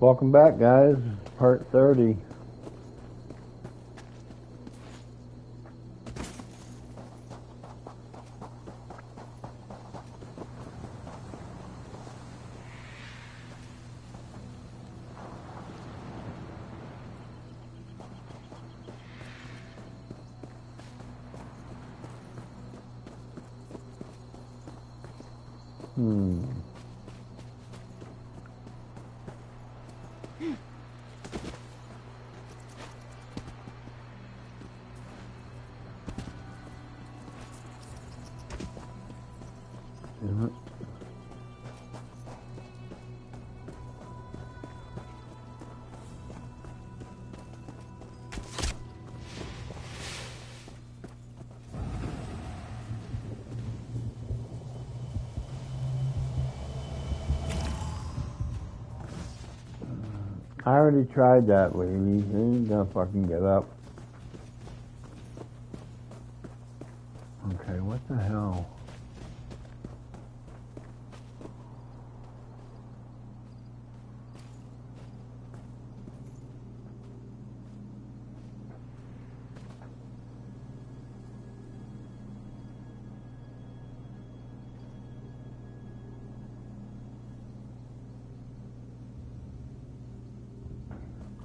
Welcome back, guys. Part 30. I already tried that, lady. You ain't gonna fucking get up. Okay, what the hell?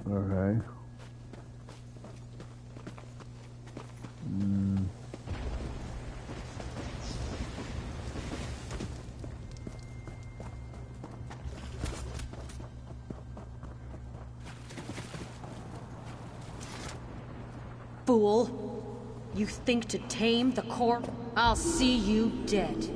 Okay. Fool! You think to tame the corpse? I'll see you dead.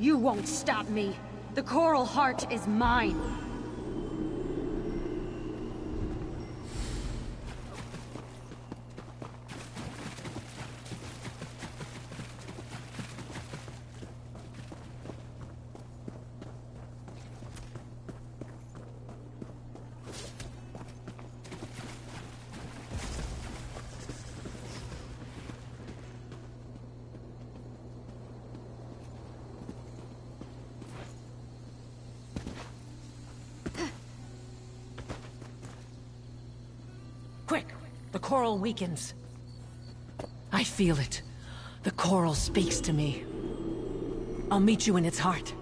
You won't stop me. The coral heart is mine. Quick! The coral weakens. I feel it. The coral speaks to me. I'll meet you in its heart.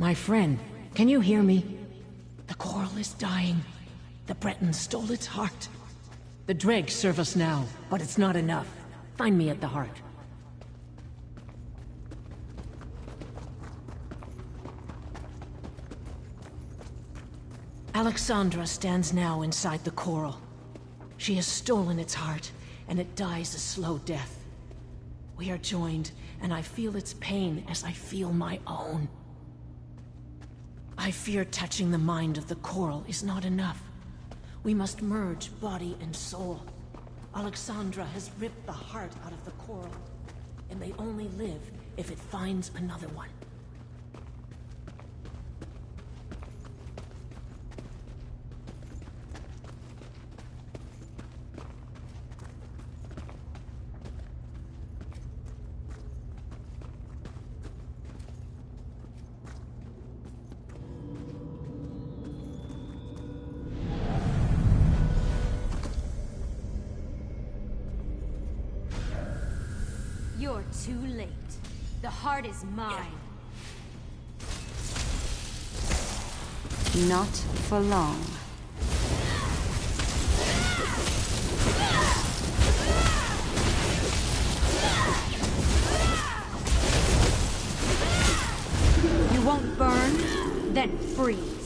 My friend, can you hear me? The coral is dying. The Bretons stole its heart. The dregs serve us now, but it's not enough. Find me at the heart. Alexandra stands now inside the coral. She has stolen its heart, and it dies a slow death. We are joined, and I feel its pain as I feel my own. I fear touching the mind of the coral is not enough. We must merge body and soul. Alexandra has ripped the heart out of the coral, and they only live if it finds another one. You're too late. The heart is mine. Not for long. You won't burn, then freeze.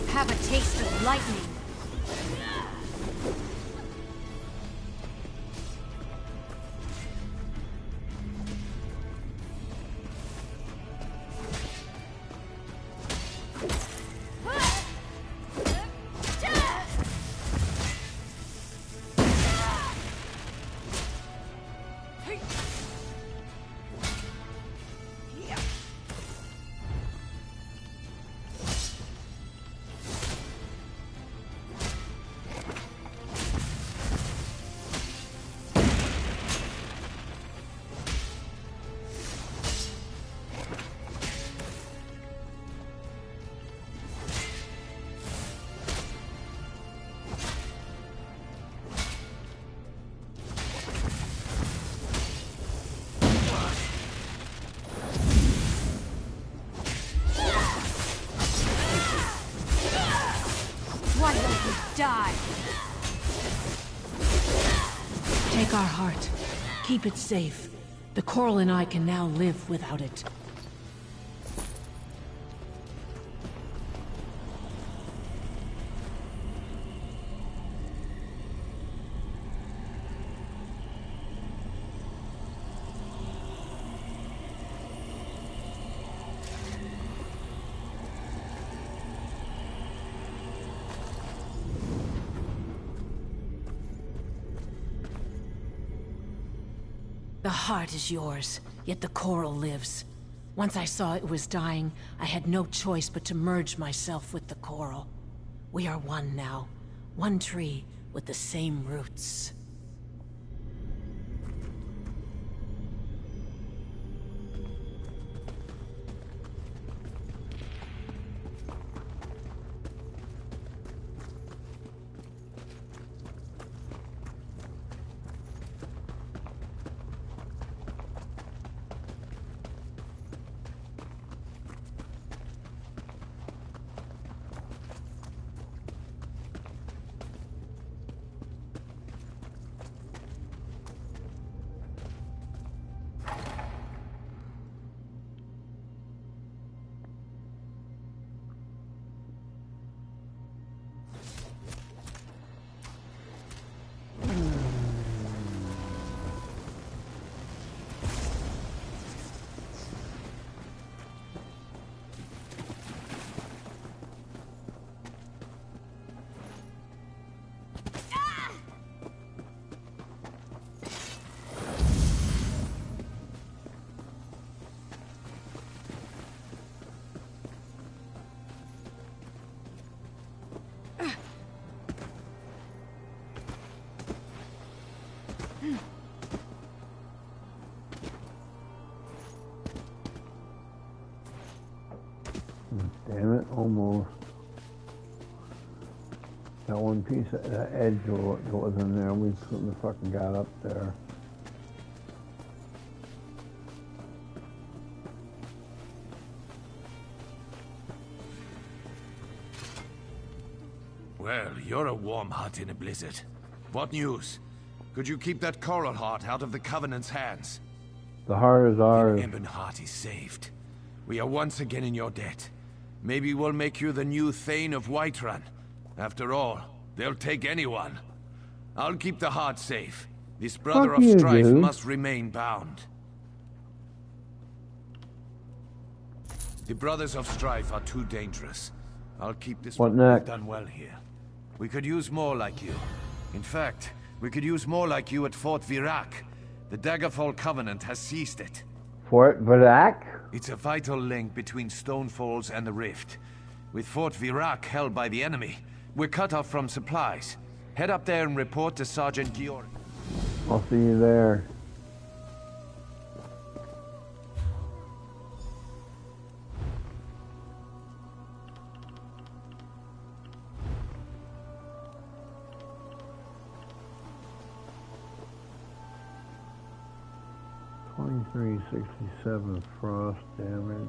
Have a taste of lightning. Why don't you die? Take our heart. Keep it safe. The coral and I can now live without it. The heart is yours, yet the coral lives. Once I saw it was dying, I had no choice but to merge myself with the coral. We are one now, one tree with the same roots. Damn it, almost. That one piece of that edge that was in there, we couldn't have fucking got up there. Well, you're a warm hut in a blizzard. What news? Could you keep that coral heart out of the Covenant's hands? The heart is ours. Ebon Heart is saved. We are once again in your debt. Maybe we'll make you the new Thane of Whiterun. After all, they'll take anyone. I'll keep the heart safe. This brother Fuck of you, strife dude. must remain bound. The brothers of strife are too dangerous. I'll keep this What one. next? We've done well here. We could use more like you. In fact, we could use more like you at Fort Virac. The Daggerfall Covenant has seized it. Fort Virac? It's a vital link between Stonefalls and the Rift. With Fort Virac held by the enemy, we're cut off from supplies. Head up there and report to Sergeant Gior. I'll see you there. $2367 frost damage.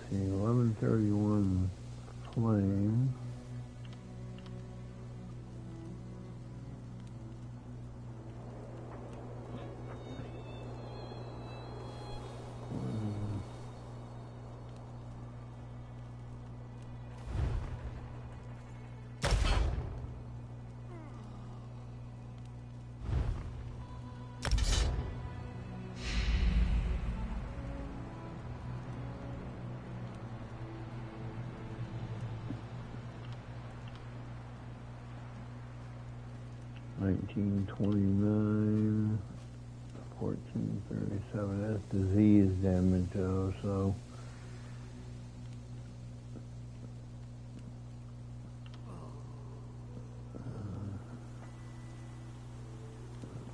See, 1131 flame. $1929, $1437. That's disease damage though, so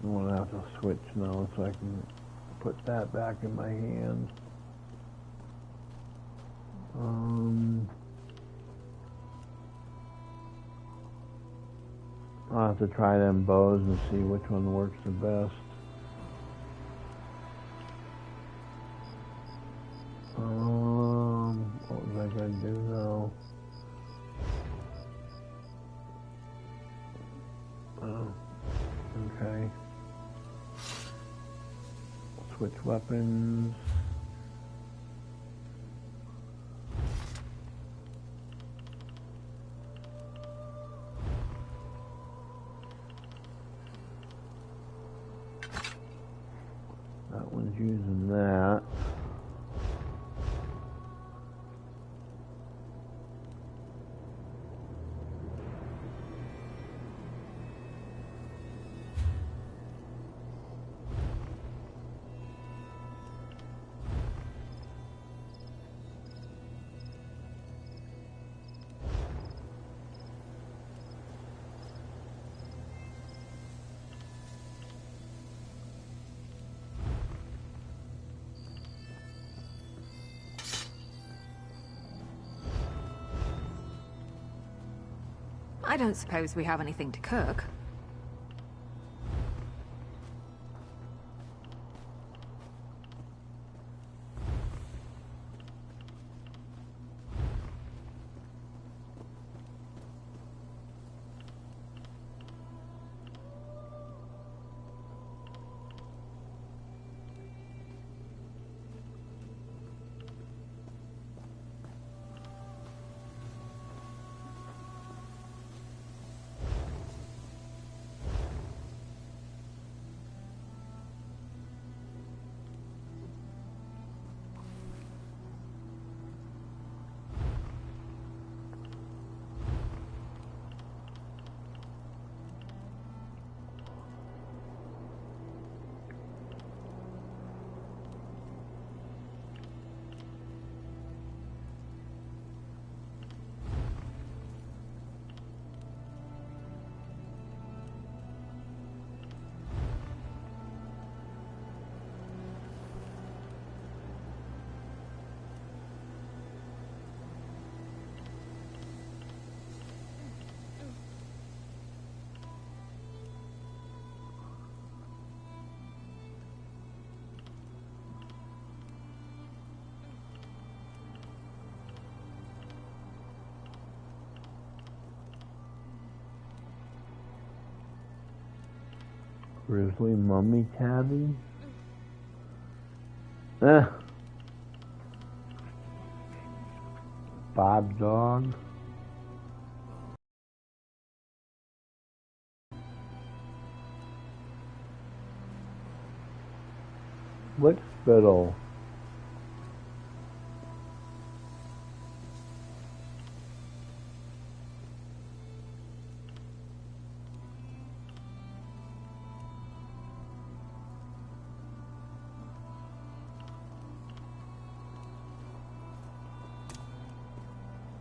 I'm gonna have to switch now so I can put that back in my hand. I'll have to try them bows and see which one works the best. What was I gonna do now? Oh, okay. Switch weapons. That one's using that. I don't suppose we have anything to cook. Grizzly mummy tabby? Bob dog? What spittle?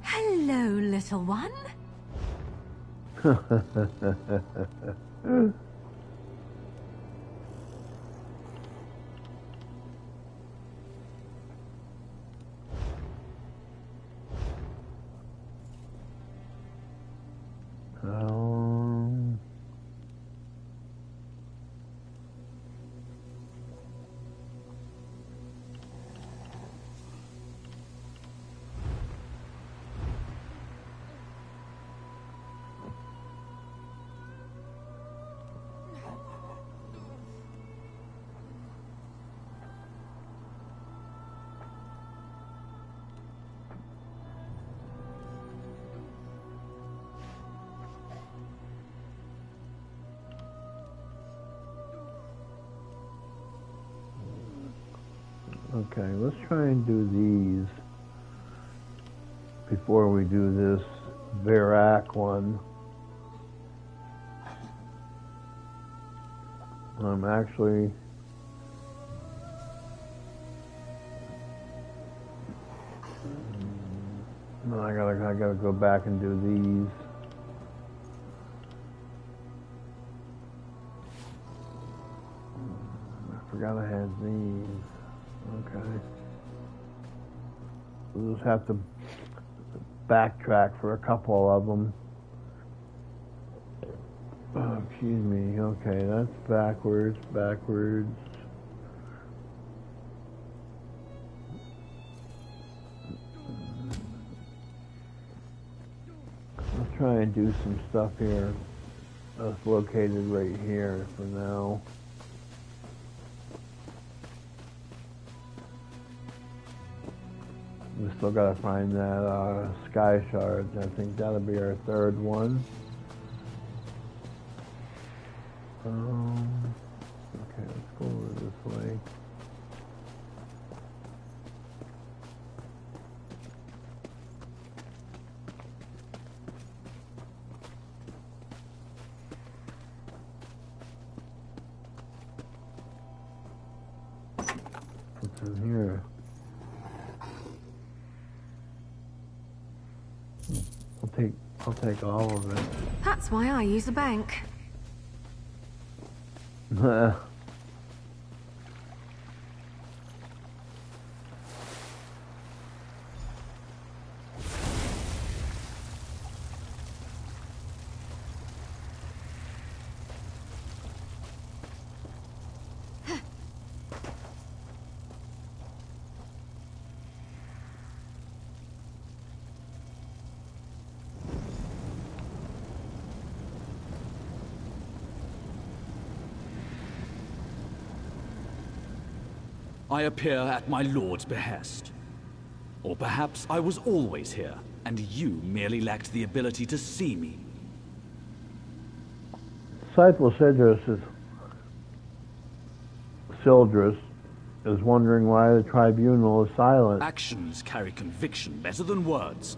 Hello, little one. Um, okay, let's try and do these before we do this Verac one. I'm actually no, I gotta go back and do these. I forgot I had these. Okay. We'll just have to backtrack for a couple of them. Oh, excuse me. Okay, that's backwards. Let's try and do some stuff here. That's located right here for now. We still gotta find that sky shard. I think that'll be our third one. Okay, let's go over this way. What's in here? I'll take all of it. That's why I use a bank. I appear at my lord's behest. Or perhaps I was always here, and you merely lacked the ability to see me. Disciple Sildris is wondering why the tribunal is silent. Actions carry conviction better than words.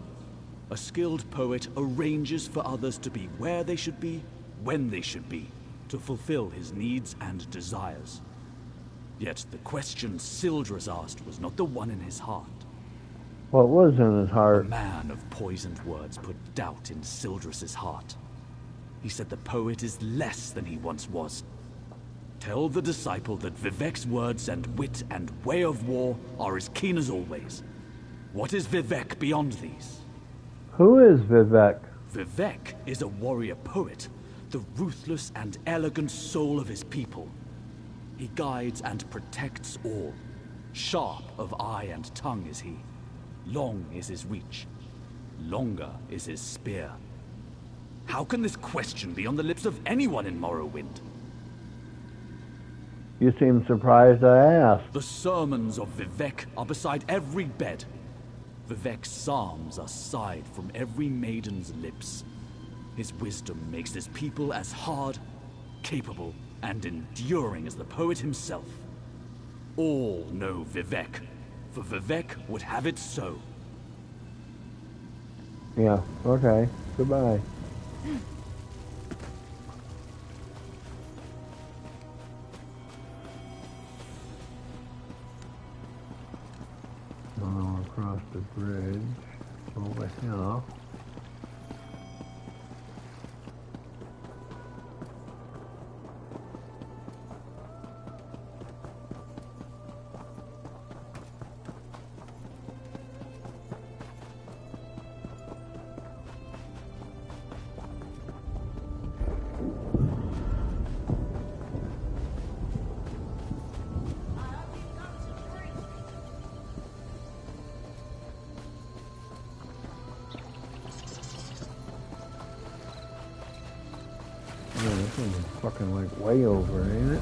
A skilled poet arranges for others to be where they should be, when they should be, to fulfill his needs and desires. Yet the question Sildris asked was not the one in his heart. What was in his heart? A man of poisoned words put doubt in Sildris's heart. He said the poet is less than he once was. Tell the disciple that Vivek's words and wit and way of war are as keen as always. What is Vivek beyond these? Who is Vivek? Vivek is a warrior poet, the ruthless and elegant soul of his people. He guides and protects all. Sharp of eye and tongue is he. Long is his reach. Longer is his spear. How can this question be on the lips of anyone in Morrowind? You seem surprised I asked. The sermons of Vivek are beside every bed. Vivek's psalms are sighed from every maiden's lips. His wisdom makes his people as hard, capable, and enduring as the poet himself. all know Vivek, for Vivek would have it so. Yeah, okay. Goodbye. Now across the bridge over here. Man, this one's fucking like way over, ain't it?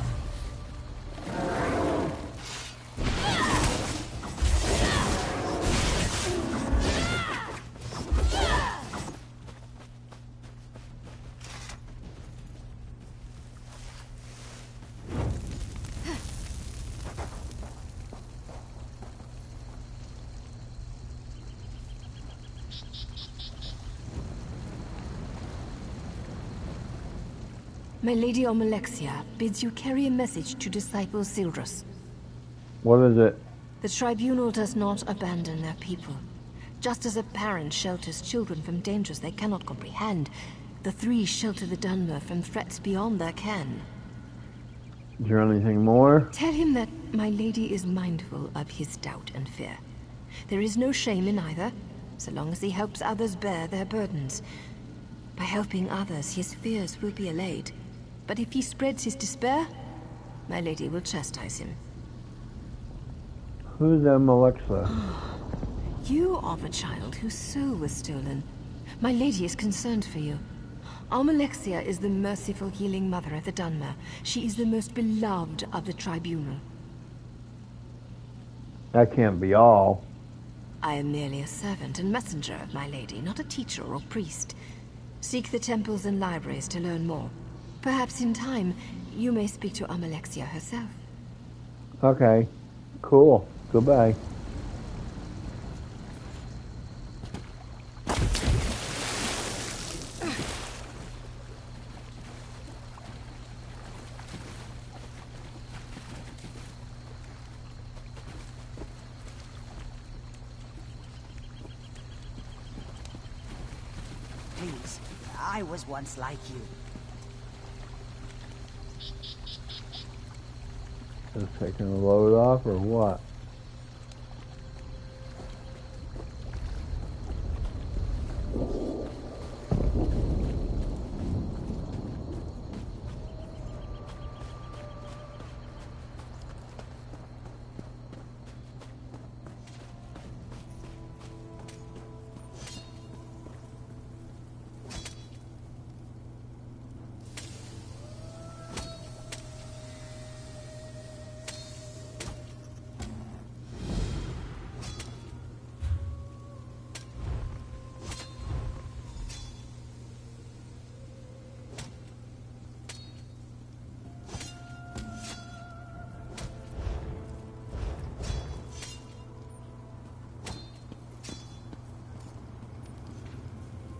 My Lady Almalexia bids you carry a message to Disciple Sildrus. What is it? The Tribunal does not abandon their people. Just as a parent shelters children from dangers they cannot comprehend, the three shelter the Dunmer from threats beyond their ken. Is there anything more? Tell him that my lady is mindful of his doubt and fear. There is no shame in either, so long as he helps others bear their burdens. By helping others, his fears will be allayed. But if he spreads his despair, my lady will chastise him. Who's Alexa? You are the child whose soul was stolen. My lady is concerned for you. Almalexia is the merciful healing mother of the Dunmer. She is the most beloved of the Tribunal. That can't be all. I am merely a servant and messenger of my lady, not a teacher or priest. Seek the temples and libraries to learn more. Perhaps in time, you may speak to Almalexia herself. Okay. Cool. Goodbye. Please, I was once like you. Just taking the load off or what?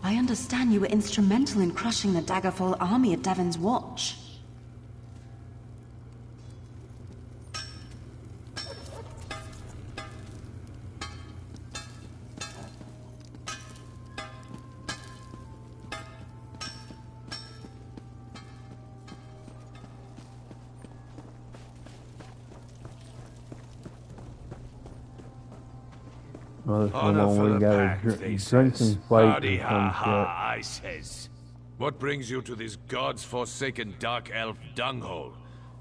I understand you were instrumental in crushing the Daggerfall army at Devon's Watch. Well, this Honor one for we the gotta pack, they drink says. and fight Howdy, or ha some ha, I says. What brings you to this god's-forsaken dark elf dunghole?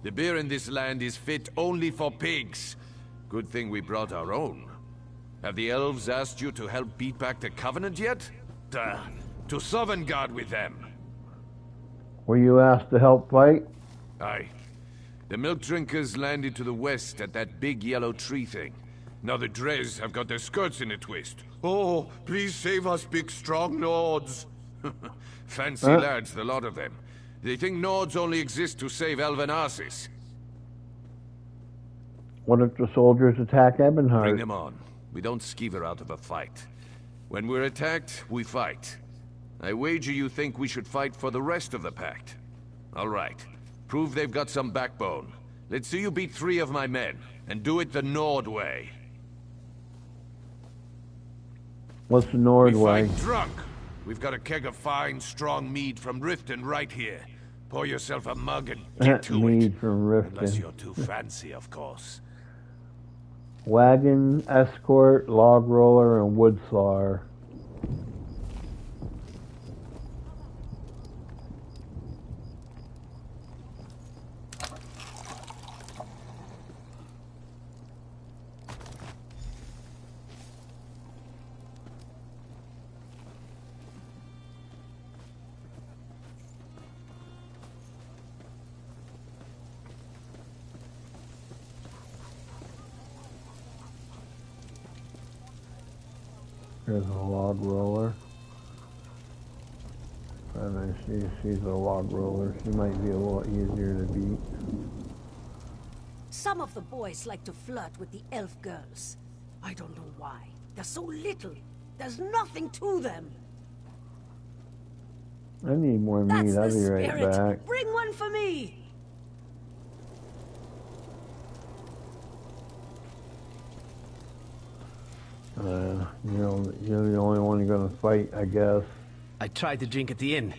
The beer in this land is fit only for pigs. Good thing we brought our own. Have the elves asked you to help beat back the Covenant yet? To Sovngarde with them. Were you asked to help fight? Aye. The milk drinkers landed to the west at that big yellow tree thing. Now the Dres have got their skirts in a twist. Oh, please save us, big strong Nords. Fancy lads, the lot of them. They think Nords only exist to save elven asses. What if the soldiers attack Bring Ebonheart? them on. We don't skeever out of a fight. When we're attacked, we fight. I wager you think we should fight for the rest of the pact. All right. Prove they've got some backbone. Let's see you beat 3 of my men, and do it the Nord way. What's the Nord We way? fight drunk. We've got a keg of fine, strong mead from Riften right here. Pour yourself a mug and get to Mead it. from Unless Riften. you're too fancy, of course. Wagon, escort, log roller, and wood sawer. There's a log roller. And she's a log roller. She might be a little easier to beat. Some of the boys like to flirt with the elf girls. I don't know why. They're so little. There's nothing to them. I need more That's meat. the I'll be right spirit. back. Bring one for me. You're the only one gonna fight, I guess. I tried to drink at the inn.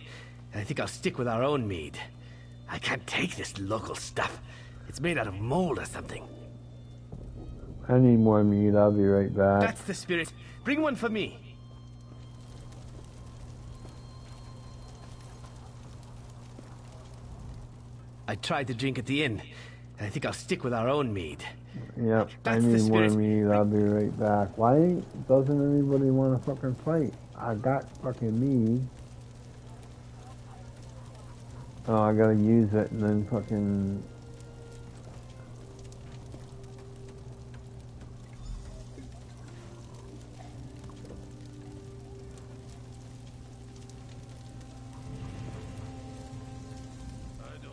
I think I'll stick with our own mead. I can't take this local stuff. It's made out of mold or something. I need more meat. I'll be right back. That's the spirit. Bring one for me. I tried to drink at the inn. I think I'll stick with our own mead. Yep, I That's the need more spirit. meat. I'll be right back. Why doesn't anybody want to fucking fight? I got fucking meat. Oh, I gotta use it and then fucking...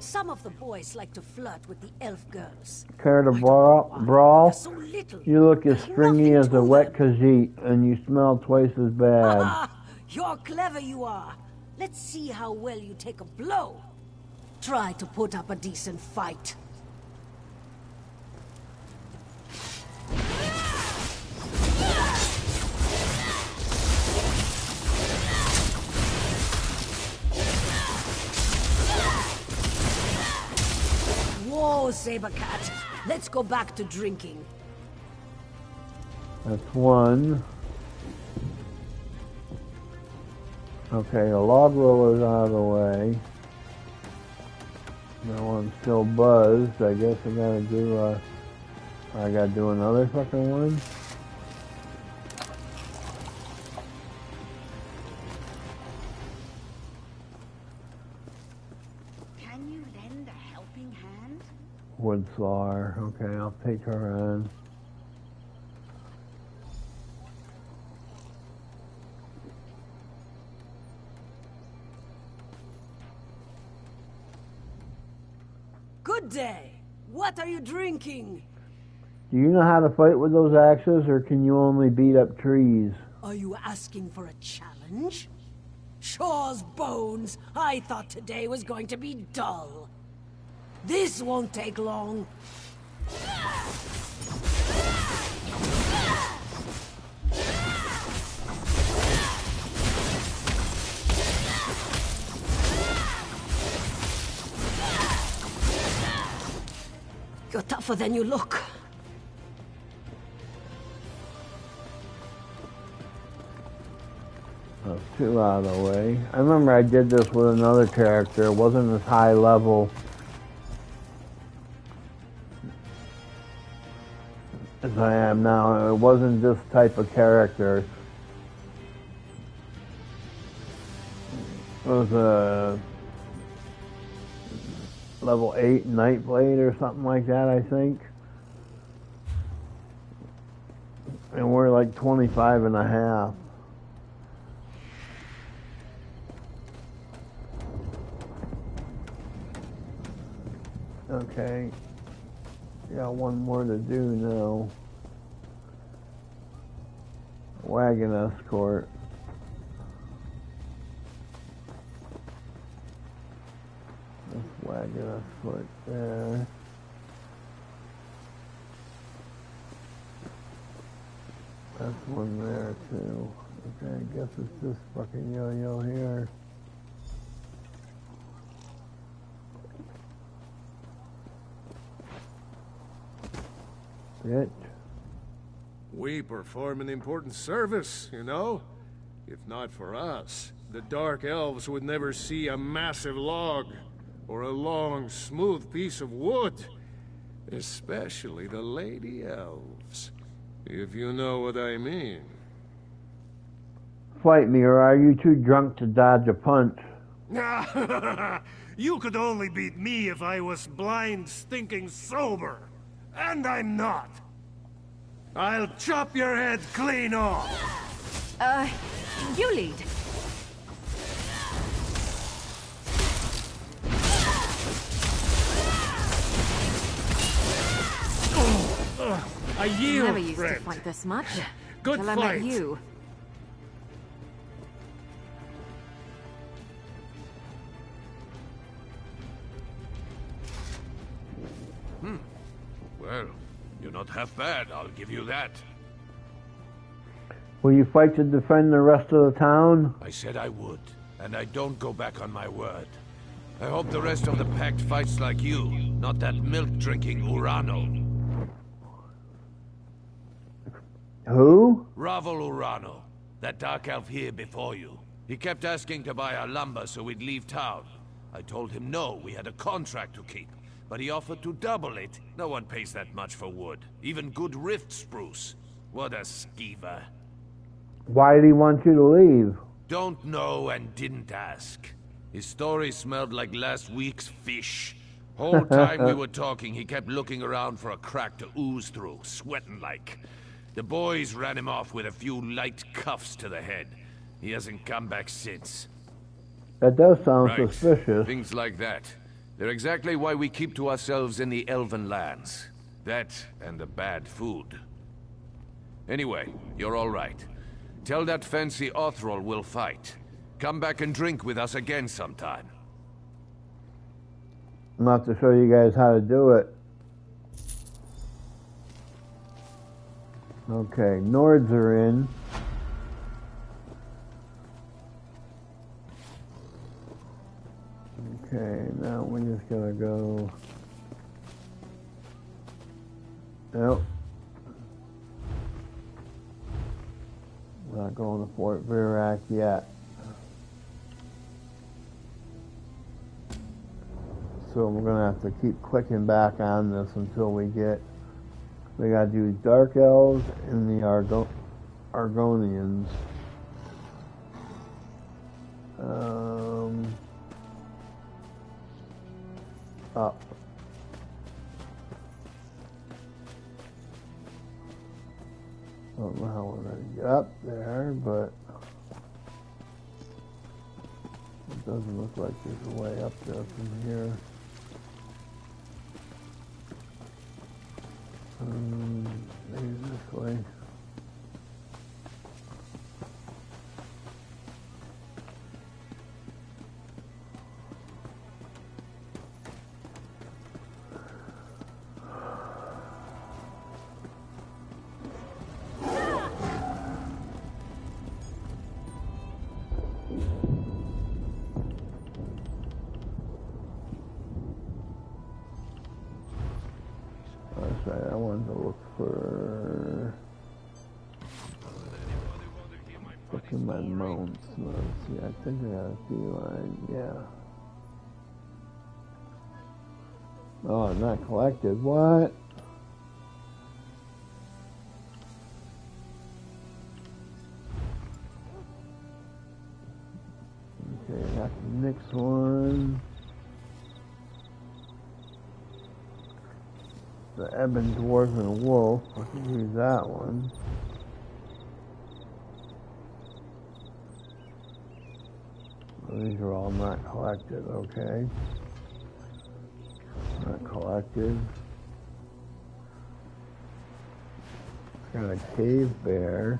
Some of the boys like to flirt with the elf girls. Care to I don't know why. brawl? They're so little. You look as There's stringy nothing as to a wet them. khajiit, and you smell twice as bad. Ah, you're clever, you are. Let's see how well you take a blow. Try to put up a decent fight. Whoa, Sabercat. Let's go back to drinking. That's one. Okay, the log roller's out of the way. Now I'm still buzzed. I guess I gotta do another fucking one. Can you lend a helping hand? Wood sawer. Okay, I'll take her on. Good day. What are you drinking? Do you know how to fight with those axes, or can you only beat up trees? Are you asking for a challenge? Shaw's bones! I thought today was going to be dull. This won't take long. You're tougher than you look. That's two out of the way. I remember I did this with another character. It wasn't as high level as I am now. It wasn't this type of character. It was a level 8 Nightblade or something like that, I think. And we're like 25 and a half. Okay. Got one more to do now. Wagon escort. This wagon escort there. That's one there too. Okay, I guess it's this fucking yo-yo here. Bitch. We perform an important service, you know? If not for us, the Dark Elves would never see a massive log or a long, smooth piece of wood. Especially the Lady Elves, if you know what I mean. Fight me, or are you too drunk to dodge a punch? You could only beat me if I was blind, stinking sober. And I'm not. I'll chop your head clean off. You lead. I yield, Never used friend. to fight this much. Good till fight. I met you. Well, you're not half bad, I'll give you that. Will you fight to defend the rest of the town? I said I would, and I don't go back on my word. I hope the rest of the pact fights like you, not that milk-drinking Urano. Who? Ravel Urano, that dark elf here before you. He kept asking to buy our lumber so we'd leave town. I told him no, we had a contract to keep. But he offered to double it. No one pays that much for wood. Even good rift spruce. What a skeever. Why did he want you to leave? Don't know and didn't ask. His story smelled like last week's fish. Whole time we were talking, he kept looking around for a crack to ooze through, sweating like. The boys ran him off with a few light cuffs to the head. He hasn't come back since. That does sound Right. suspicious. Things like that. They're exactly why we keep to ourselves in the Elven lands. That and the bad food. Anyway, you're all right. Tell that fancy Othrol we'll fight. Come back and drink with us again sometime. I'm about to show you guys how to do it. Okay, Nords are in. Okay, now we're just gonna go. Nope. We're not going to Fort Virac yet. So we're gonna have to keep clicking back on this until we get. We gotta do Dark Elves and the Argonians. Up. I don't know how we're gonna get up there, but it doesn't look like there's a way up there from here. Maybe this way. I wanted to look for fucking my mounts. Let's see, I think I got a feline, yeah. Oh, not collected. What? Okay, I got the next one. The Ebon Dwarven Wolf. I can use that one. These are all not collected, okay. Not collected. Got a cave bear.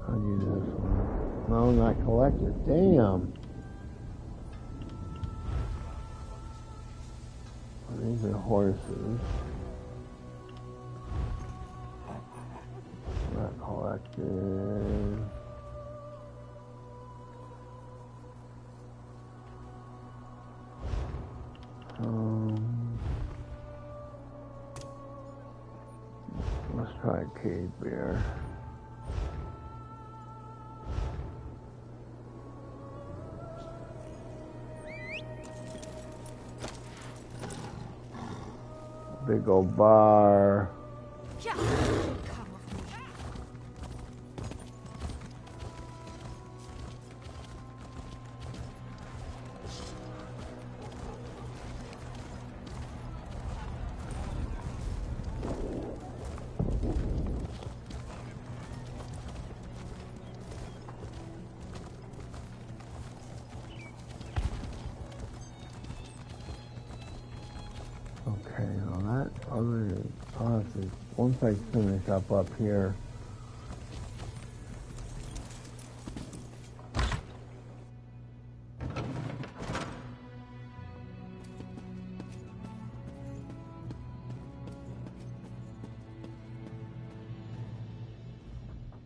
I'll use this one. No, not collected. Damn. These are horses. Not collected. Let's try a cave bear. Big old bar. Okay, well that honestly, once I finish up here,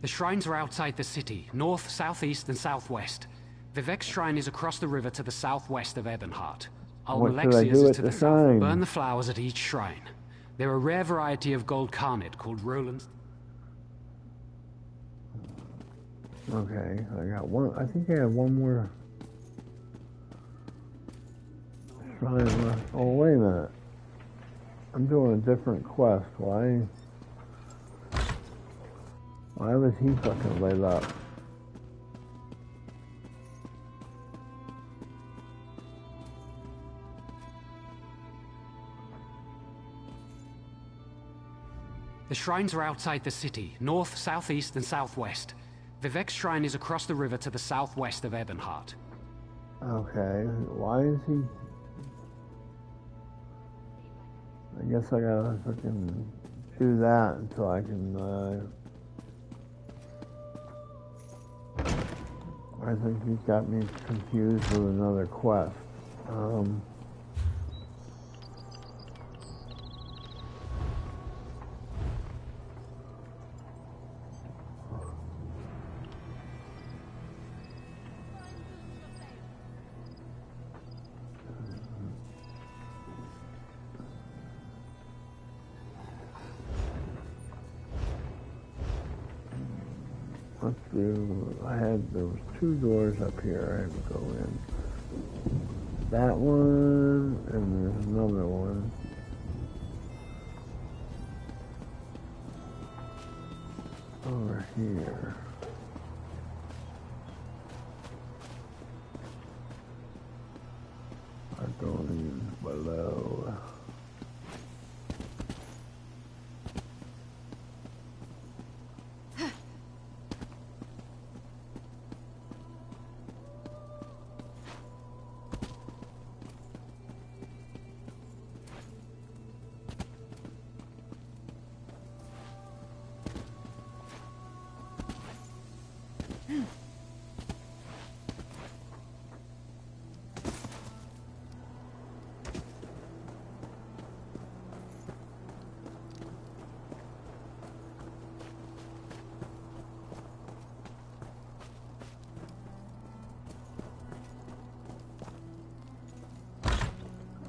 The shrines are outside the city, north, southeast, and southwest. Vivek's shrine is across the river to the southwest of Ebonheart. what should I do at the shrine? Burn the flowers at each shrine. They're a rare variety of gold carnet called Roland's. Okay, I got one. I think I have one more shrine left. Oh, wait a minute. I'm doing a different quest. Why was he fucking lit up? The shrines are outside the city, north, southeast, and southwest. Vivek's shrine is across the river to the southwest of Ebonheart. Okay, why is he... I guess I gotta fucking do that until I can, I think he's got me confused with another quest. Let's do, there was two doors up here I had to go in. That one, and there's another one. Over here. Are going below.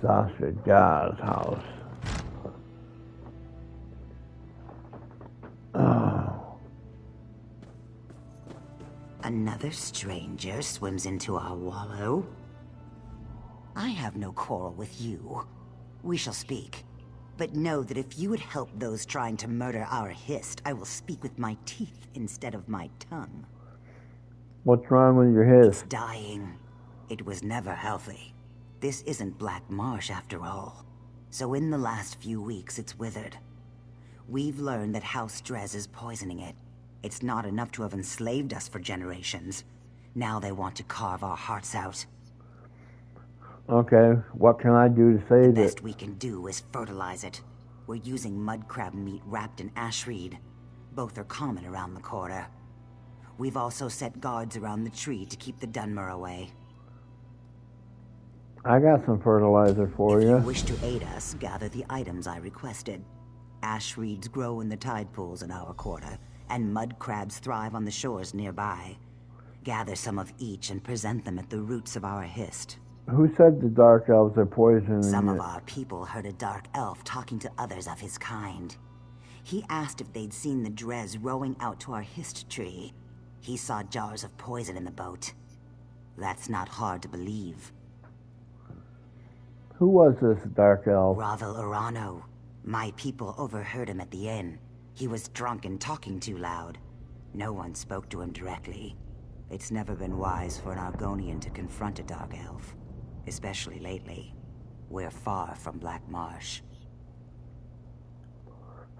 Sasha Jazz house. Oh. Another stranger swims into our wallow. I have no quarrel with you. We shall speak. But know that if you would help those trying to murder our Hist, I will speak with my teeth instead of my tongue. What's wrong with your Hist? It's dying. It was never healthy. This isn't Black Marsh after all. So in the last few weeks, it's withered. We've learned that House Drez is poisoning it. It's not enough to have enslaved us for generations. Now they want to carve our hearts out. Okay, what can I do to save it? The best we can do is fertilize it. We're using mud crab meat wrapped in ashreed. Both are common around the quarter. We've also set guards around the tree to keep the Dunmer away. I got some fertilizer for If you. you wish to aid us, gather the items I requested. Ash reeds grow in the tide pools in our quarter, and mud crabs thrive on the shores nearby. Gather some of each and present them at the roots of our hist. Who said the dark elves are poisoning Some it? of our people heard a dark elf talking to others of his kind. He asked if they'd seen the Drez rowing out to our hist tree. He saw jars of poison in the boat. That's not hard to believe. Who was this dark elf? Ravel Urano. My people overheard him at the inn. He was drunk and talking too loud. No one spoke to him directly. It's never been wise for an Argonian to confront a dark elf. Especially lately. We're far from Black Marsh.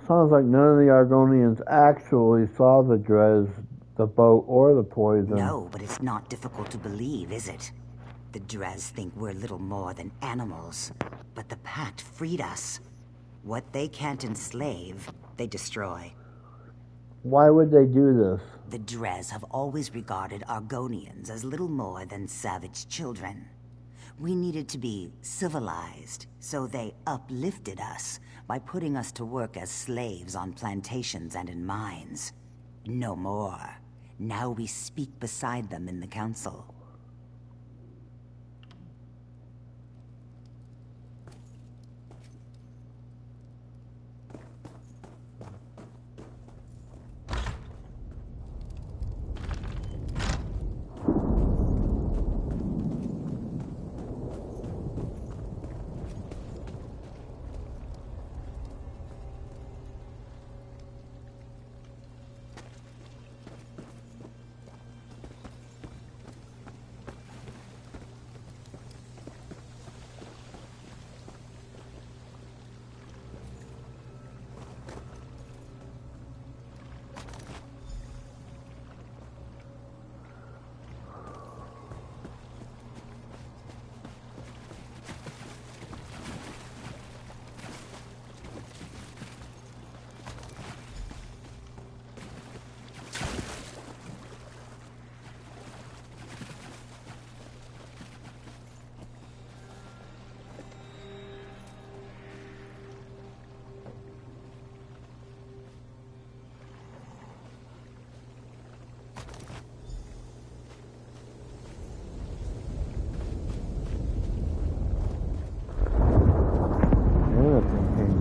Sounds like none of the Argonians actually saw the Drez, the boat, or the poison. No, but it's not difficult to believe, is it? The Drez think we're little more than animals. But the Pact freed us. What they can't enslave, they destroy. Why would they do this? The Drez have always regarded Argonians as little more than savage children. We needed to be civilized, so they uplifted us by putting us to work as slaves on plantations and in mines. No more. Now we speak beside them in the council.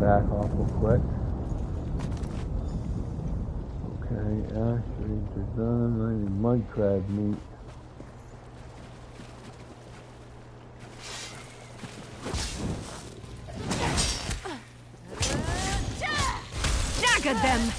Back awful quick. Okay, ashreeds are done. I need mud crab meat. Stagger them!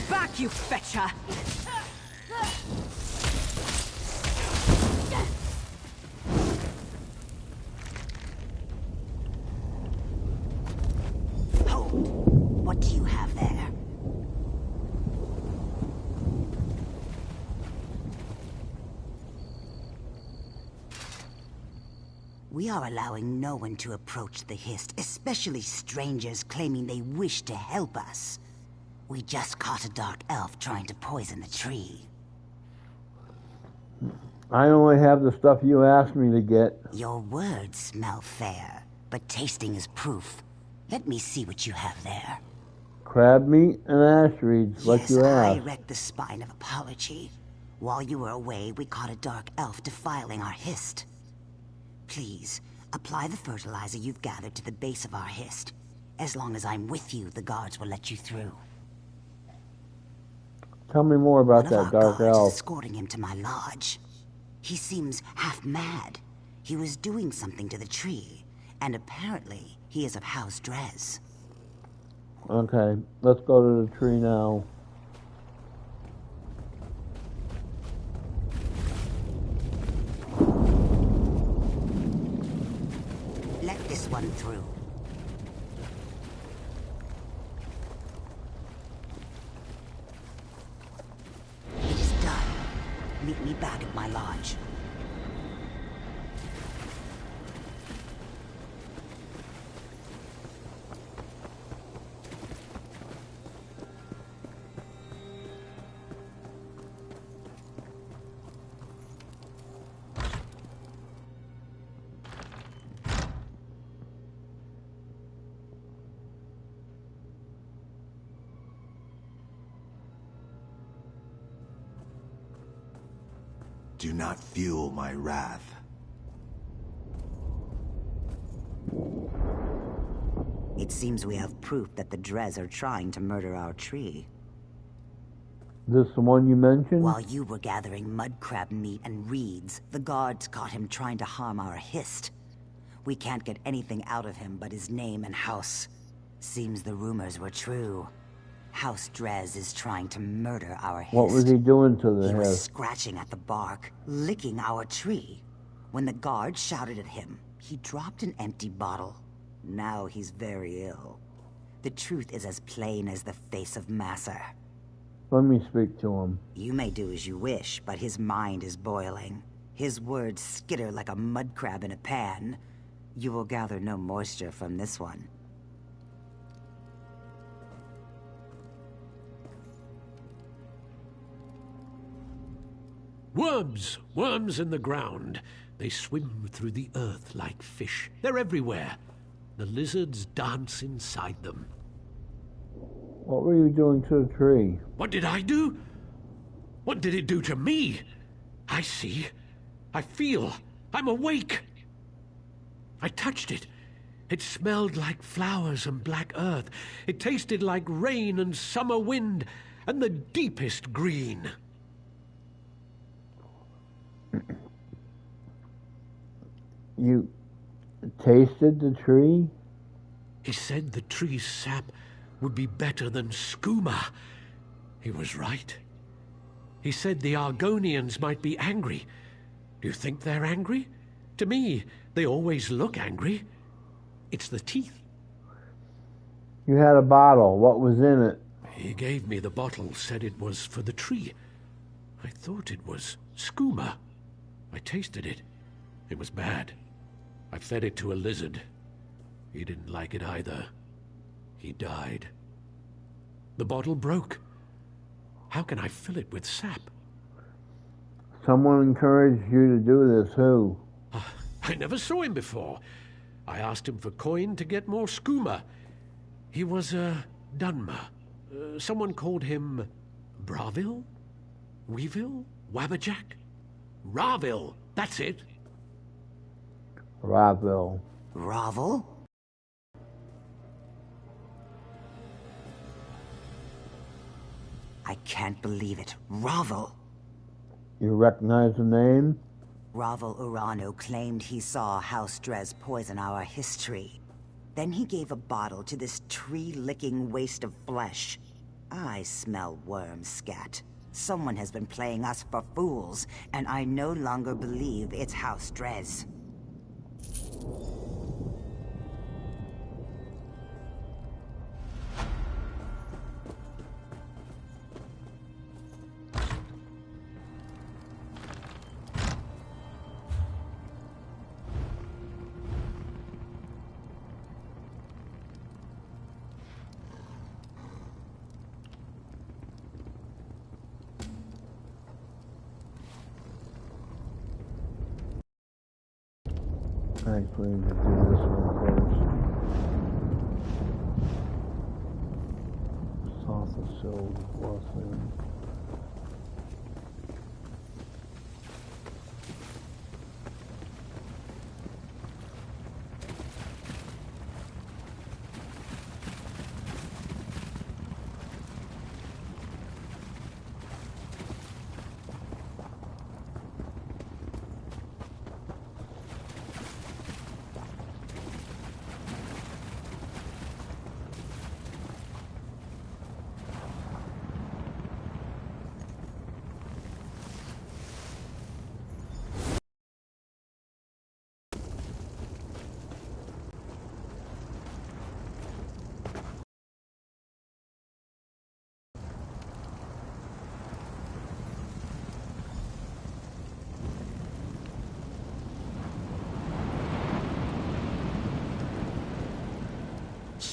Back, you fetcher! Hold. What do you have there? We are allowing no one to approach the hist, especially strangers claiming they wish to help us. We just caught a dark elf trying to poison the tree. I only have the stuff you asked me to get. Your words smell fair, but tasting is proof. Let me see what you have there. Crab meat and ashreeds, like you Yes, asked. I wrecked the spine of apology. While you were away, we caught a dark elf defiling our hist. Please, apply the fertilizer you've gathered to the base of our hist. As long as I'm with you, the guards will let you through. Tell me more about One of that our dark guards is elf. escorting him to my lodge. He seems half mad. He was doing something to the tree, and apparently he is of House Drez. Okay, let's go to the tree now. Let this one through. It is done. Meet me back at my lodge. Do not fuel my wrath. It seems we have proof that the Drez are trying to murder our tree. This the one you mentioned? While you were gathering mud crab meat and reeds, the guards caught him trying to harm our hist. We can't get anything out of him but his name and house. Seems the rumors were true. House Drez is trying to murder our hist. What was he doing to the He was hist? scratching at the bark, licking our tree. When the guard shouted at him, he dropped an empty bottle. Now he's very ill. The truth is as plain as the face of Masser. Let me speak to him. You may do as you wish, but his mind is boiling. His words skitter like a mud crab in a pan. You will gather no moisture from this one. Worms! Worms in the ground. They swim through the earth like fish. They're everywhere. The lizards dance inside them. What were you doing to the tree? What did I do? What did it do to me? I see. I feel. I'm awake. I touched it. It smelled like flowers and black earth. It tasted like rain and summer wind and the deepest green. You tasted the tree? He said the tree's sap would be better than skooma. He was right. He said the Argonians might be angry. Do you think they're angry? To me, they always look angry. It's the teeth. You had a bottle. What was in it? He gave me the bottle, said it was for the tree. I thought it was skooma. I tasted it. It was bad. I fed it to a lizard. He didn't like it either. He died. The bottle broke. How can I fill it with sap? Someone encouraged you to do this. Who? I never saw him before. I asked him for coin to get more skooma. He was a Dunmer. Someone called him Bravil? Weevil? Wabberjack? Ravil, that's it. Ravil. Ravel? I can't believe it. Ravel. You recognize the name? Ravel Urano claimed he saw House Drez poison our history. Then he gave a bottle to this tree-licking waste of flesh. I smell worm scat. Someone has been playing us for fools, and I no longer believe it's House Drez. Actually, we should do this one first. Sauce the shield blessing.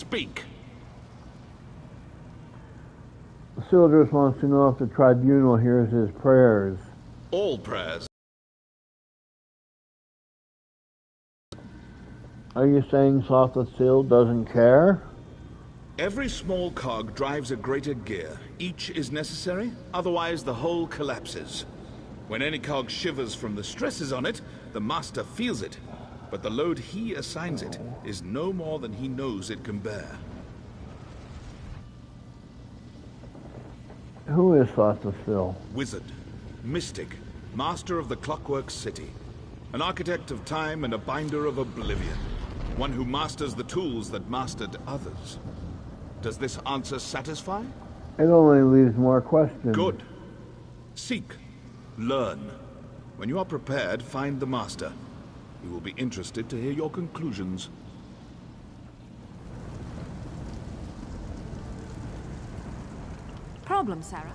Speak. Sildris wants to know if the tribunal hears his prayers. All prayers. Are you saying Sotha doesn't care? Every small cog drives a greater gear. Each is necessary, otherwise the whole collapses. When any cog shivers from the stresses on it, the master feels it. But the load he assigns it is no more than he knows it can bear. Who is Sotha? Wizard, mystic, master of the Clockwork City. An architect of time and a binder of oblivion. One who masters the tools that mastered others. Does this answer satisfy? It only leaves more questions. Good. Seek. Learn. When you are prepared, find the master. We will be interested to hear your conclusions. Problem, Sarah?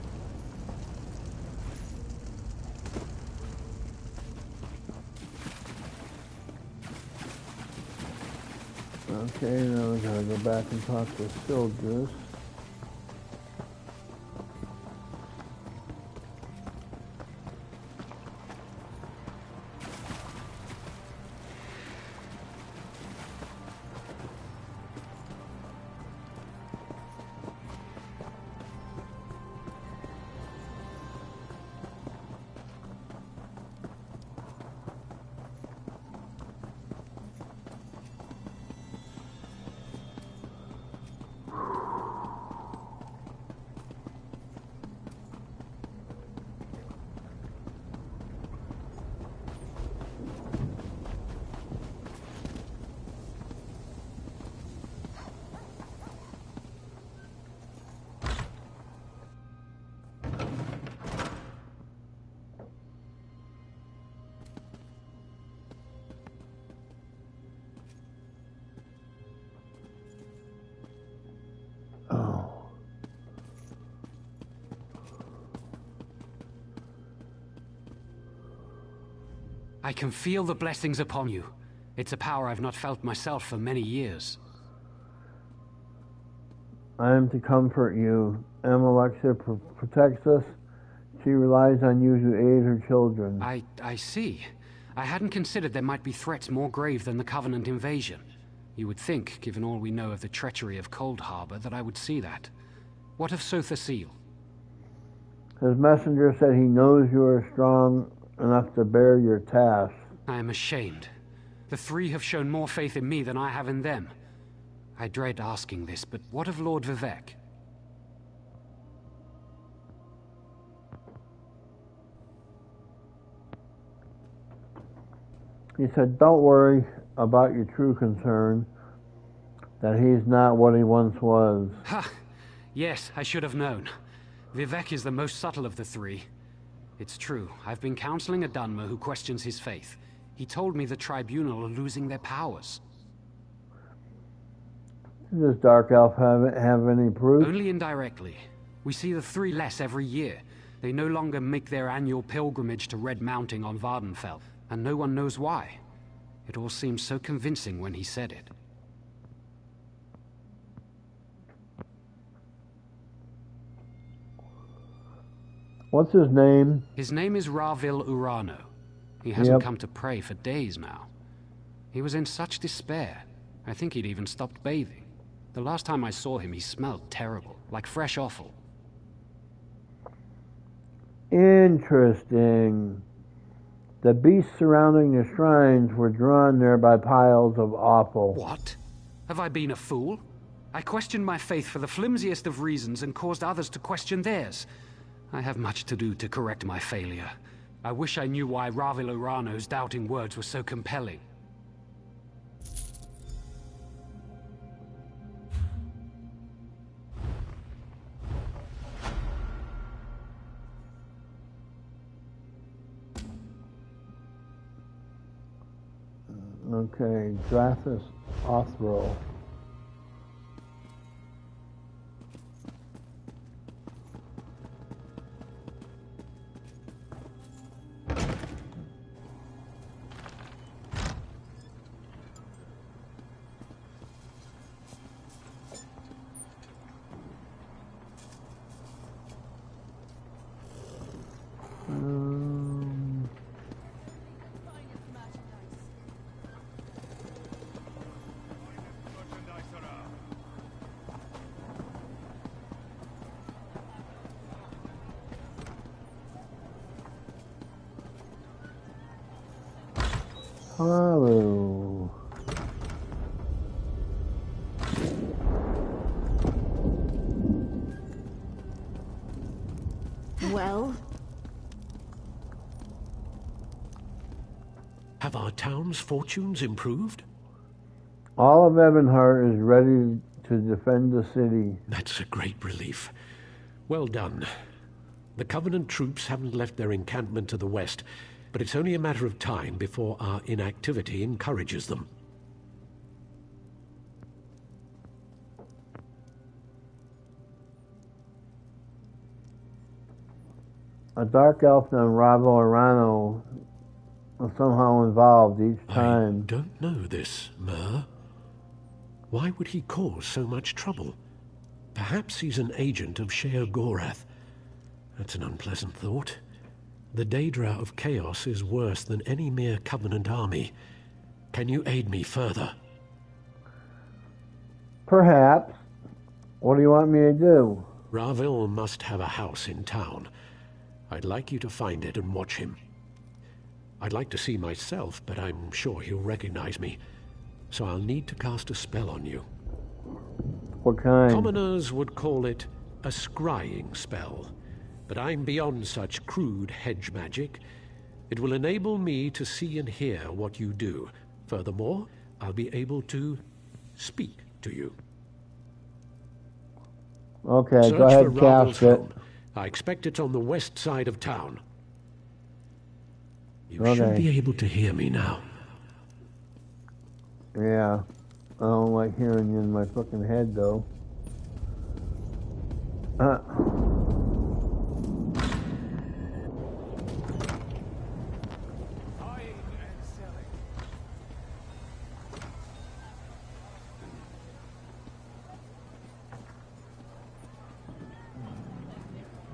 Okay, now we gotta go back and talk to Sildris. I can feel the blessings upon you. It's a power I've not felt myself for many years. I am to comfort you. Alexia protects us. She relies on you to aid her children. I see. I hadn't considered there might be threats more grave than the Covenant invasion. You would think, given all we know of the treachery of Cold Harbor, that I would see that. What of Sotha Seal? His messenger said he knows you are strong enough to bear your task. I am ashamed. The three have shown more faith in me than I have in them. I dread asking this, but what of Lord Vivek? He said, don't worry about your true concern, that he's not what he once was. Ha! Yes, I should have known. Vivek is the most subtle of the three. It's true. I've been counseling a Dunmer who questions his faith. He told me the Tribunal are losing their powers. Does Dark Elf have any proof? Only indirectly. We see the three less every year. They no longer make their annual pilgrimage to Red Mounting on Vardenfell, and no one knows why. It all seemed so convincing when he said it. What's his name? His name is Ravil Urano. He hasn't come to pray for days now. He was in such despair. I think he'd even stopped bathing. The last time I saw him, he smelled terrible, like fresh offal. Interesting. The beasts surrounding the shrines were drawn there by piles of offal. What? Have I been a fool? I questioned my faith for the flimsiest of reasons and caused others to question theirs. I have much to do to correct my failure. I wish I knew why Ravil Urano's doubting words were so compelling. Okay, Drathus Othro. Haru. Well? Have our town's fortunes improved? All of Ebonheart is ready to defend the city. That's a great relief. Well done. The Covenant troops haven't left their encampment to the west, but it's only a matter of time before our inactivity encourages them. A dark elf named Ravo Arano was somehow involved each time. I don't know this, Mer. Why would he cause so much trouble? Perhaps he's an agent of Sheogorath. That's an unpleasant thought. The Daedra of Chaos is worse than any mere Covenant army. Can you aid me further? Perhaps. What do you want me to do? Ravil must have a house in town. I'd like you to find it and watch him. I'd like to see myself, but I'm sure he'll recognize me. So I'll need to cast a spell on you. What kind? Commoners would call it a scrying spell, but I'm beyond such crude hedge magic. It will enable me to see and hear what you do. Furthermore, I'll be able to speak to you. Okay, Search go ahead for and Ravel's cast it. home. I expect it's on the west side of town. You Okay. should be able to hear me now. Yeah. I don't like hearing you in my fucking head, though.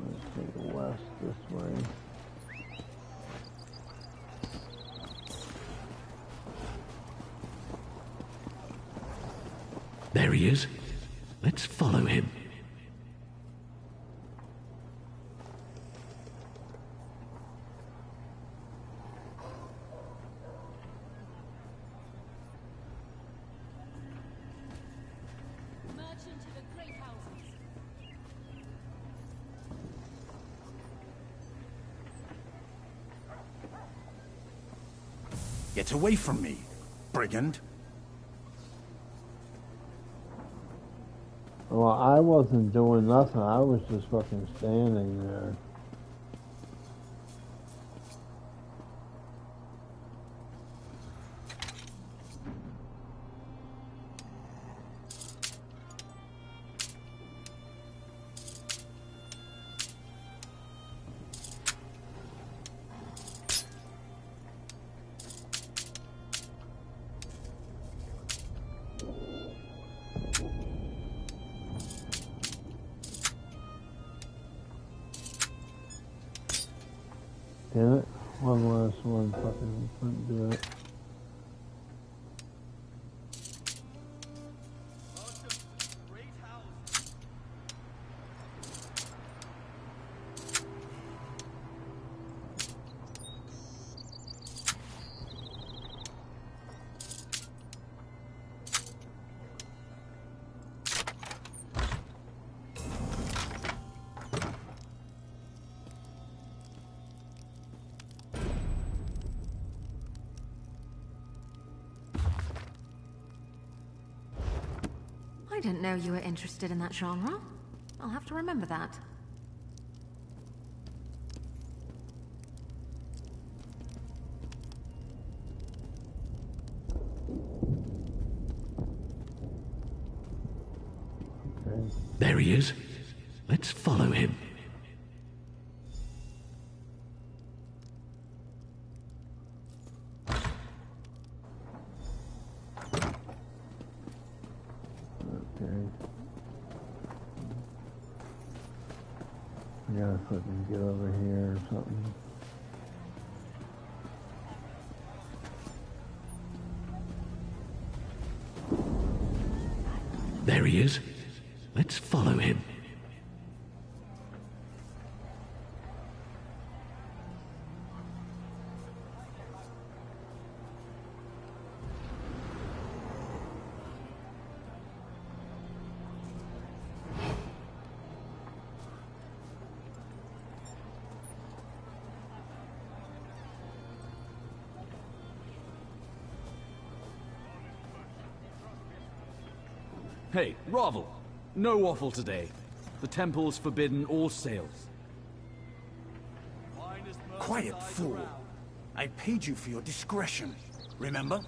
Let's take west this way. There he is. Let's follow him. Get away from me, brigand. Well, I wasn't doing nothing. I was just fucking standing there. Damn it. One last one. Fucking couldn't do it. I didn't know you were interested in that genre. I'll have to remember that. Okay. There he is. Let's follow him. I gotta fucking get over here or something. There he is. Let's follow him. Hey, Ravel. No waffle today. The temple's forbidden all sales. Quiet, fool. I paid you for your discretion, remember?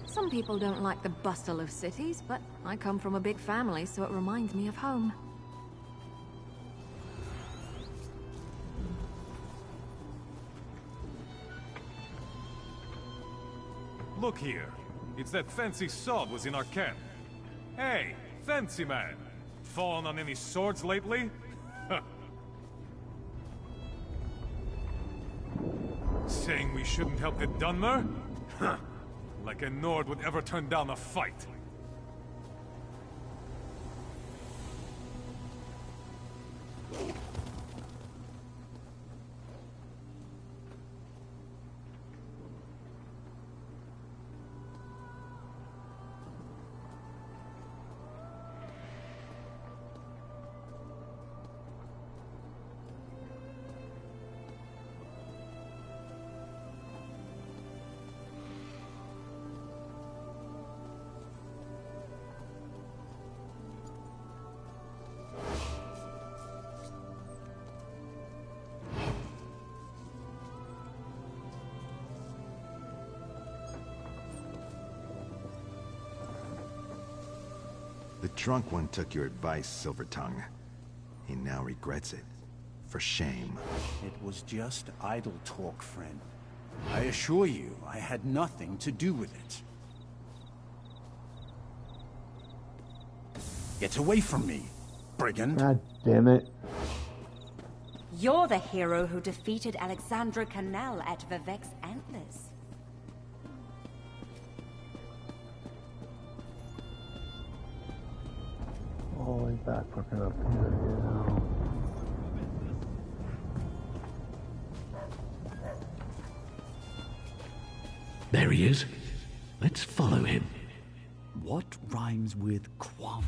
Some people don't like the bustle of cities, but I come from a big family, so it reminds me of home. Look here. It's that fancy sod was in our camp. Hey, fancy man. Fallen on any swords lately? Saying we shouldn't help the Dunmer? Huh. Like a Nord would ever turn down a fight. The drunk one took your advice, Silvertongue. He now regrets it. For shame. It was just idle talk, friend. I assure you, I had nothing to do with it. Get away from me, brigand. God damn it. You're the hero who defeated Alexandra Canal at Vivek's Antlers. All the way back fucking up here, yeah. There he is. Let's follow him. What rhymes with quam?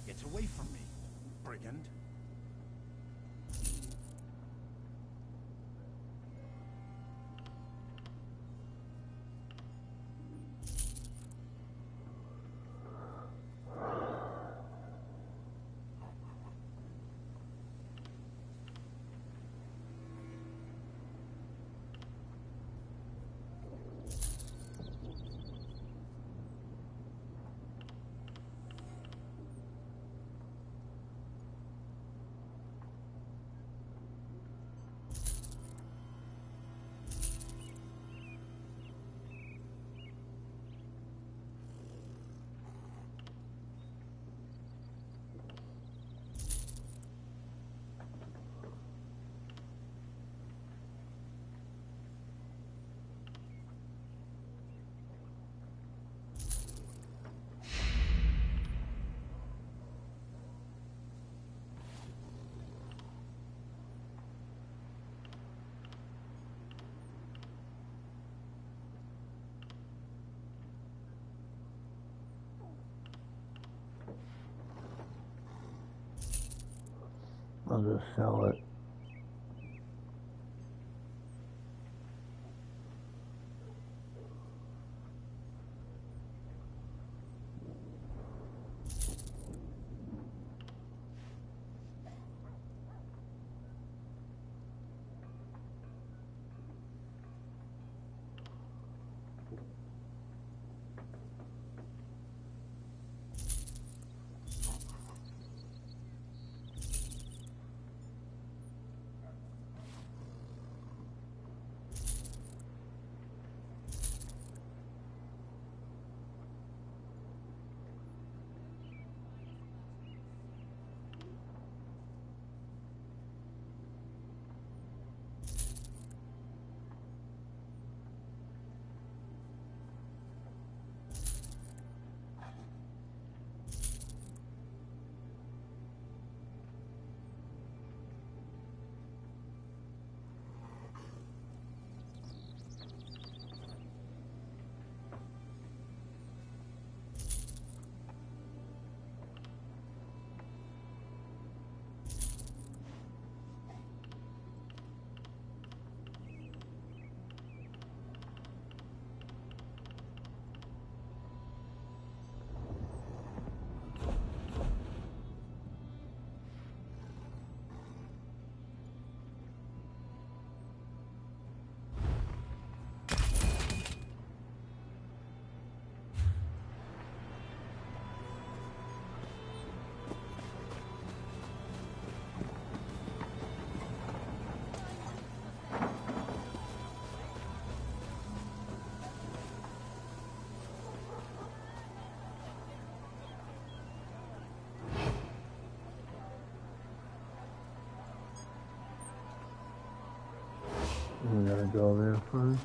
Get away from me, brigand. I'll just sell it. We gotta go there first.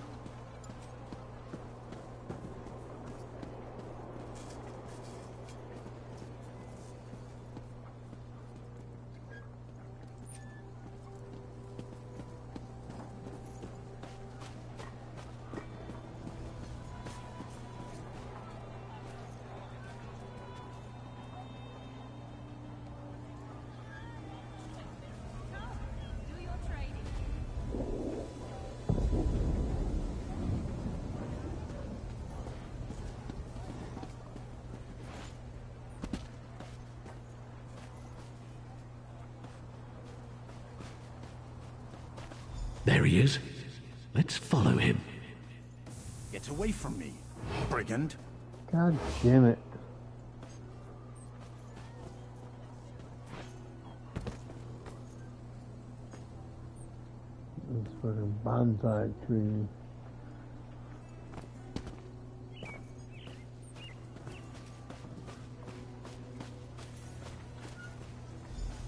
There he is. Let's follow him. Get away from me, brigand. God damn it. This fucking bonsai tree.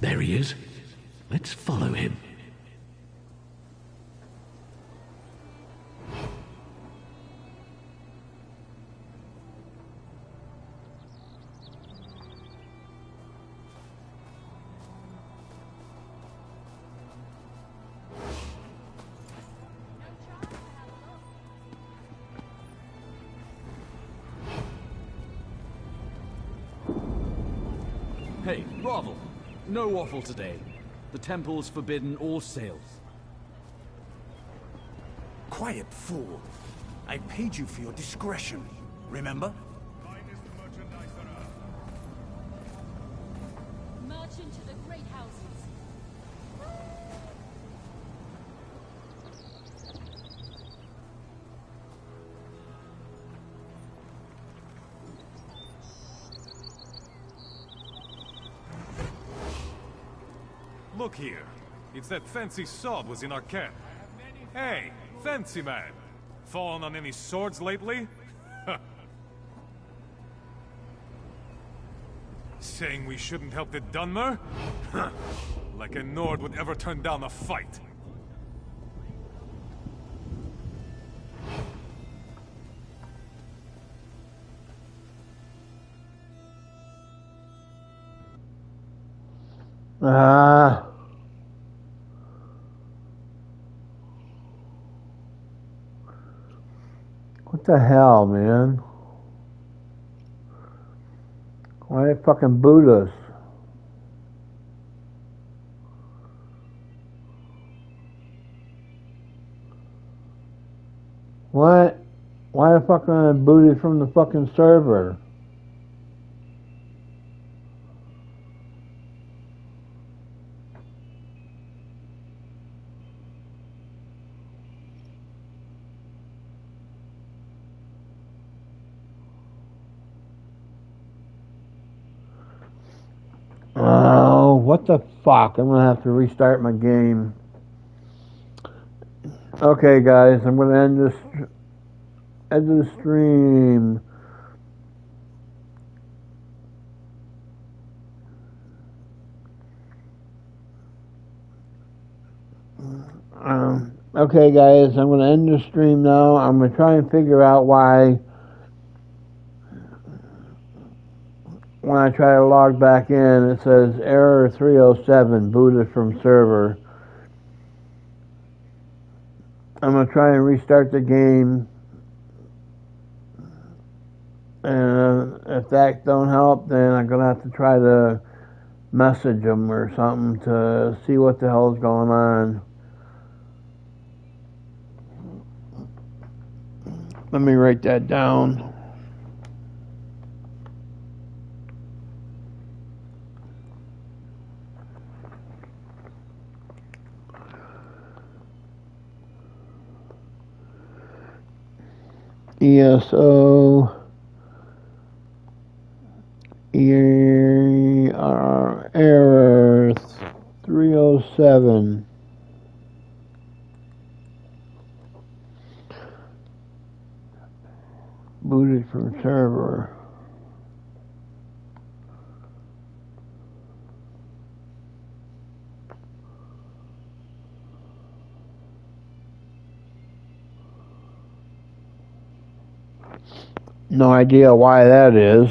There he is. Let's follow him. Hey, Ravel. No waffle today. The temple's forbidden all sales. Quiet, fool. I paid you for your discretion, remember? March into the great houses. Look here. It's that fancy sword was in our camp. Hey, fancy man. Fallen on any swords lately? Saying we shouldn't help the Dunmer? Like a Nord would ever turn down a fight. Ah. What the hell, man? Why they fucking boot us? What? Why the fuck am I booted from the fucking server? Oh, what the fuck? I'm gonna have to restart my game. Okay, guys, I'm gonna end the stream. Okay, guys, I'm gonna end the stream now. I'm gonna try and figure out why when I try to log back in, it says error 307, booted from server. I'm going to try and restart the game. And if that don't help, then I'm going to have to try to message them or something to see what the hell's going on. Let me write that down. ESO error 307. Booted from server. No idea why that is.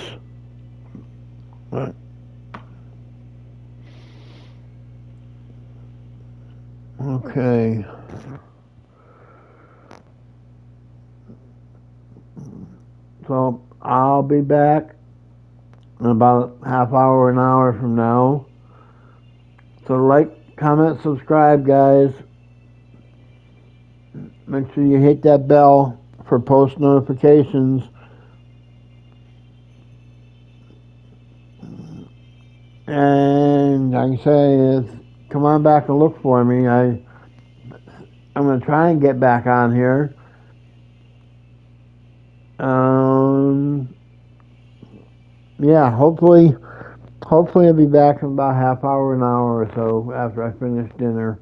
Okay. So I'll be back in about a half hour, an hour from now. So like, comment, subscribe, guys. Make sure you hit that bell for post notifications. And like I say, come on back and look for me. I'm going to try and get back on here. Yeah, hopefully I'll be back in about a half hour, an hour or so after I finish dinner.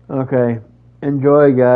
Okay, enjoy, guys.